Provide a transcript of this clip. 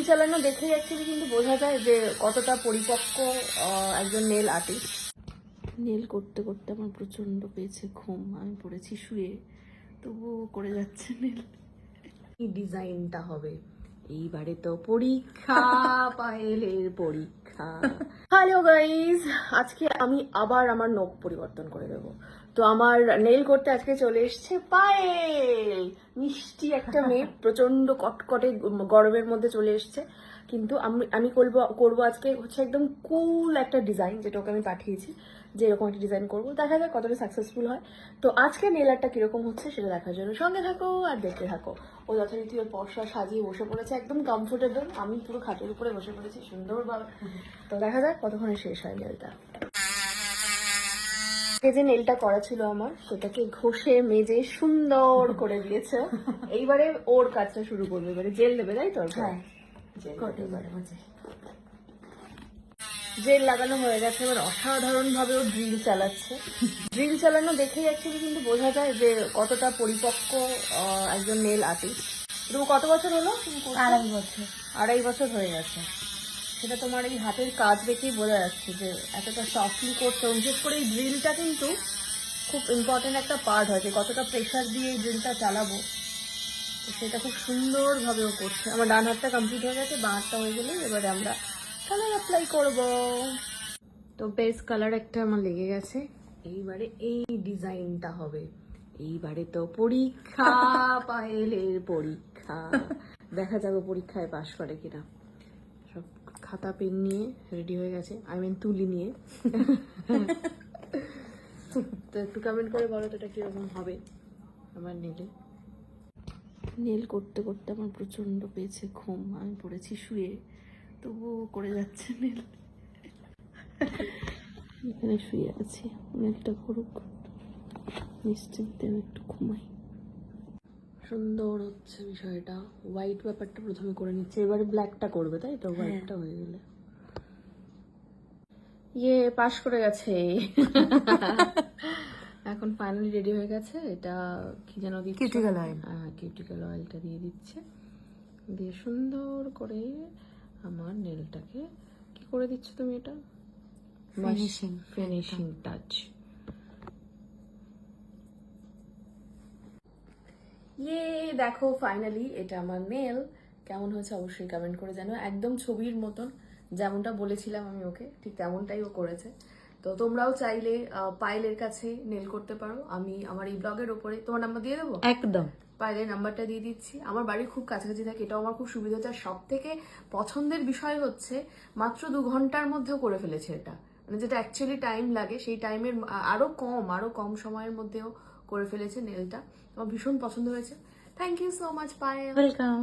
চালানো দেখেই অ্যাকচুয়ালি কিন্তু বোঝা যায় যে কতটা পরিপক্ক একজন নেল আর্টিস্ট। নেল করতে করতে আমার প্রচন্ড পেয়েছে ঘুম, আমি পড়েছি শুয়ে, তবুও করে যাচ্ছে নেল। এই ডিজাইনটা হবে এইবারে তো পরীক্ষা, পায়েলের পরীক্ষা। হ্যালো গাইজ, আজকে আমি আবার আমার নখ পরিবর্তন করে দেবো। তো আমার নেল করতে আজকে চলে এসছে পায়েল, মিষ্টি একটা মেয়ে, প্রচন্ড কটকটে গরমের মধ্যে চলে এসছে। কিন্তু আমি করবো আজকে হচ্ছে একদম কুল একটা ডিজাইন, যেটা ওকে আমি পাঠিয়েছি যে এরকম একটা ডিজাইন করবো, দেখা যাক কতটা সাকসেসফুল হয়। তো আজকে নেল আর্টটা কিরকম হচ্ছে সেটা দেখার জন্য সঙ্গে থাকো আর দেখতে থাকো। ও যথারীতি ওর পশা সাজিয়ে বসে পড়েছে, একদম কমফোর্টেবল। আমি পুরো খাটের উপরে বসে পড়েছি সুন্দরভাবে। তো দেখা যাক কতক্ষণে শেষ হয় নেলটা। যে নেলটা করা ছিল আমার, সেটাকে ঘষে মেজে সুন্দর করে দিয়েছে। এইবারে ওর কাজটা শুরু করবে, এবারে জেল দেবে, তাই তো? হ্যাঁ, জেল লাগানো হয়ে গেছে, এবার অসাধারণ ভাবে ও ড্রিল চালাচ্ছে। ড্রিল চালানো দেখেই অ্যাকচুয়ালি কিন্তু বোঝা যায় যে কতটা পরিপক্ক একজন নেল আর্টিস্ট। তুমি কত বছর হলো? 2.5 বছর। 2.5 বছর হয়ে গেছে। সেটা তোমার এই হাতের কাজ দেখেই বোঝা যাচ্ছে যে এতটা সফটলি করছো। বিশেষ করে এই ড্রিলটা কিন্তু খুব ইম্পর্টেন্ট একটা পার্ট হয়, যে কতটা প্রেশার দিয়ে এই ড্রিলটা চালাবো, তো সেটা খুব সুন্দরভাবে ও করছে। আমার ডান হাতটা কমপ্লিট হয়ে গেছে, বাঁ হাতটা হয়ে গেলেই এবারে আমরা কালার অ্যাপ্লাই করবো। তো বেস কালার একটা আমার লেগে গেছে, এইবারে এই ডিজাইনটা হবে। এইবারে তো পরীক্ষা, পায়েলের পরীক্ষা, দেখা যাবে পরীক্ষায় পাশ করে কিনা। সব খাতা পেন নিয়ে রেডি হয়ে গেছে, তুলি নিয়ে। তো একটু কমেন্ট করে বলো তো এটা কিরকম হবে আমার নেলে। নেল করতে করতে আমার প্রচন্ড পেয়েছে ঘুম, আমি পড়েছি শুয়ে, তবুও করে যাচ্ছে নেল। এখানে শুয়ে আছি, নেলটা করুক, নিশ্চিন্তে আমি একটু ঘুমাই। সুন্দর হচ্ছে বিষয়টা। হোয়াইট ব্যাপারটা প্রথমে করে নিচ্ছে, এবারে ব্ল্যাকটা করবে, তাই তো? হোয়াইটটা হয়ে গেলে পাশ করে গেছে। এখন ফাইনালি রেডি হয়ে গেছে। এটা কি যেন দিচ্ছে? Cuticle oil. হ্যাঁ, কিউটিকল অয়েলটা দিয়ে দিচ্ছে, দিয়ে সুন্দর করে আমার নেলটাকে কি করে দিচ্ছ তুমি? এটা ফিনিশিং টাচ। দেখো ফাইনালি এটা আমার নেল কেমন হয়েছে অবশ্যই কমেন্ট করে জানো। একদম ছবির মতন, যেমনটা বলেছিলাম আমি ওকে, ঠিক তেমনটাই ও করেছে। তো তোমরাও চাইলে পায়েলের কাছে নেল করতে পারো। আমি আমার এই ব্লগের ওপরে তোমার নাম্বার দিয়ে দেবো, একদম পায়েলের নাম্বারটা দিয়ে দিচ্ছি। আমার বাড়ির খুব কাছাকাছি থাকে, এটাও আমার খুব সুবিধা হচ্ছে। আর সব থেকে পছন্দের বিষয় হচ্ছে মাত্র 2 ঘন্টার মধ্যেও করে ফেলেছে এটা, মানে যেটা অ্যাকচুয়ালি টাইম লাগে সেই টাইমের আরো কম সময়ের মধ্যেও করে ফেলেছে নেলটা। আমার ভীষণ পছন্দ হয়েছে। Thank you so much Payel. Welcome.